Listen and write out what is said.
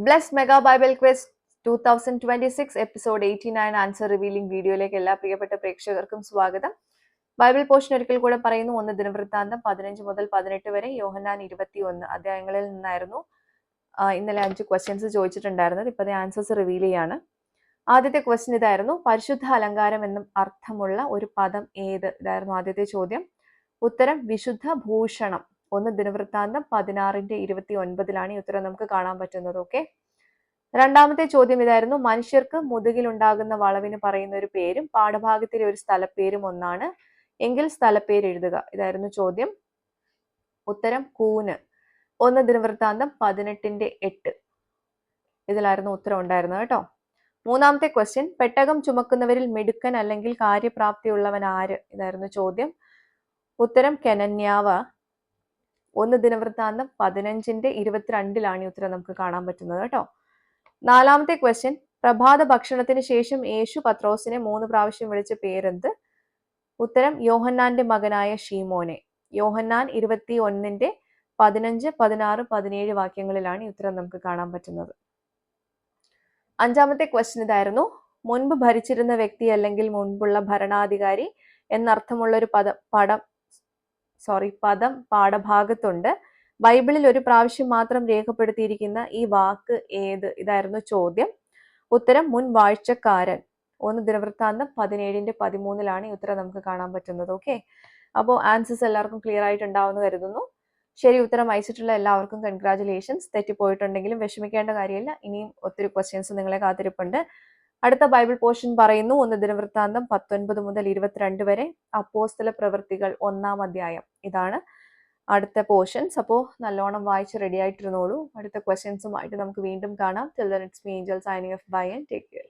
Bless mega Bible quiz 2026 episode 89 answer revealing വീഡിയോയിലേക്ക് എല്ലാ പ്രിയപ്പെട്ട പ്രേക്ഷകർക്കും സ്വാഗതം. ബൈബിൾ പോർഷൻ ഒരിക്കൽ കൂടെ പറയുന്നു. 1 ദിനവൃത്താന്തം 15 മുതൽ 18 വരെ, യോഹന്നാൻ 21 അധ്യായങ്ങളിൽ നിന്നായിരുന്നു ഇന്നലെ 5 ക്വസ്റ്റ്യൻസ് ചോദിച്ചിട്ടുണ്ടായിരുന്നത്. ഇപ്പൊ ആൻസേഴ്സ് റിവീൽ ചെയ്യാണ്. ആദ്യത്തെ ക്വസ്റ്റ്യൻ ഇതായിരുന്നു: പരിശുദ്ധ അലങ്കാരം എന്നും അർത്ഥമുള്ള ഒരു പദം ഏത്? ഇതായിരുന്നു ആദ്യത്തെ ചോദ്യം. ഉത്തരം വിശുദ്ധ ഭൂഷണം. 1 ദിനവൃത്താന്തം 16:29 ഈ ഉത്തരം നമുക്ക് കാണാൻ പറ്റുന്നത്. ഓക്കെ. രണ്ടാമത്തെ ചോദ്യം ഇതായിരുന്നു: മനുഷ്യർക്ക് മുതുകിലുണ്ടാകുന്ന വളവിന് പറയുന്ന ഒരു പേരും പാഠഭാഗത്തിലെ ഒരു സ്ഥലപ്പേരും ഒന്നാണ് എങ്കിൽ സ്ഥലപ്പേര് എഴുതുക. ഇതായിരുന്നു ചോദ്യം. ഉത്തരം കൂന്. 1 ദിനവൃത്താന്തം 18:8 ഇതിലായിരുന്നു ഉത്തരം ഉണ്ടായിരുന്നത് കേട്ടോ. മൂന്നാമത്തെ ക്വസ്റ്റ്യൻ: പെട്ടകം ചുമക്കുന്നവരിൽ മിടുക്കൻ അല്ലെങ്കിൽ കാര്യപ്രാപ്തിയുള്ളവൻ ആര്? ഇതായിരുന്നു ചോദ്യം. ഉത്തരം കെനന്യാവ്. 1 ദിനവൃത്താന്തം 15:22 ഈ ഉത്തരം നമുക്ക് കാണാൻ പറ്റുന്നത് കേട്ടോ. നാലാമത്തെ ക്വസ്റ്റ്യൻ: പ്രഭാത ഭക്ഷണത്തിന് ശേഷം യേശു പത്രോസിനെ 3 പ്രാവശ്യം വിളിച്ച പേരെന്ത്? ഉത്തരം യോഹന്നാന്റെ മകനായ ഷീമോനെ. യോഹന്നാൻ 21:15, 16, 17 വാക്യങ്ങളിലാണ് ഈ ഉത്തരം നമുക്ക് കാണാൻ പറ്റുന്നത്. അഞ്ചാമത്തെ ക്വസ്റ്റ്യൻ ഇതായിരുന്നു: മുൻപ് ഭരിച്ചിരുന്ന വ്യക്തി അല്ലെങ്കിൽ മുൻപുള്ള ഭരണാധികാരി എന്നർത്ഥമുള്ള ഒരു പദം പാഠഭാഗത്തുണ്ട്. ബൈബിളിൽ ഒരു പ്രാവശ്യം മാത്രം രേഖപ്പെടുത്തിയിരിക്കുന്ന ഈ വാക്ക് ഏത്? ഇതായിരുന്നു ചോദ്യം. ഉത്തരം മുൻ വാഴ്ചക്കാരൻ. 1 ദിനവൃത്താന്തം 17:13 ഈ ഉത്തരം നമുക്ക് കാണാൻ പറ്റുന്നത്. ഓക്കെ. അപ്പോൾ ആൻസേഴ്സ് എല്ലാവർക്കും ക്ലിയർ ആയിട്ടുണ്ടാവുമെന്ന് കരുതുന്നു. ശരി ഉത്തരം അയച്ചിട്ടുള്ള എല്ലാവർക്കും കൺഗ്രാറ്റുലേഷൻസ്. തെറ്റിപ്പോയിട്ടുണ്ടെങ്കിലും വിഷമിക്കേണ്ട കാര്യമില്ല. ഇനിയും ഒത്തിരി ക്വസ്റ്റ്യൻസ് നിങ്ങളെ കാത്തിരിപ്പുണ്ട്. അടുത്ത ബൈബിൾ പോർഷൻ പറയുന്നു. 1 ദിനവൃത്താന്തം 19 മുതൽ 22 വരെ, അപ്പോസ്തല പ്രവൃത്തികൾ 1-ാം അധ്യായം. ഇതാണ് അടുത്ത പോർഷൻസ്. അപ്പോൾ നല്ലോണം വായിച്ച് റെഡി ആയിട്ടിരുന്നോളൂ. അടുത്ത ക്വസ്റ്റ്യൻസുമായിട്ട് നമുക്ക് വീണ്ടും കാണാം. Till then it's me Angel signing off. Bye and take care.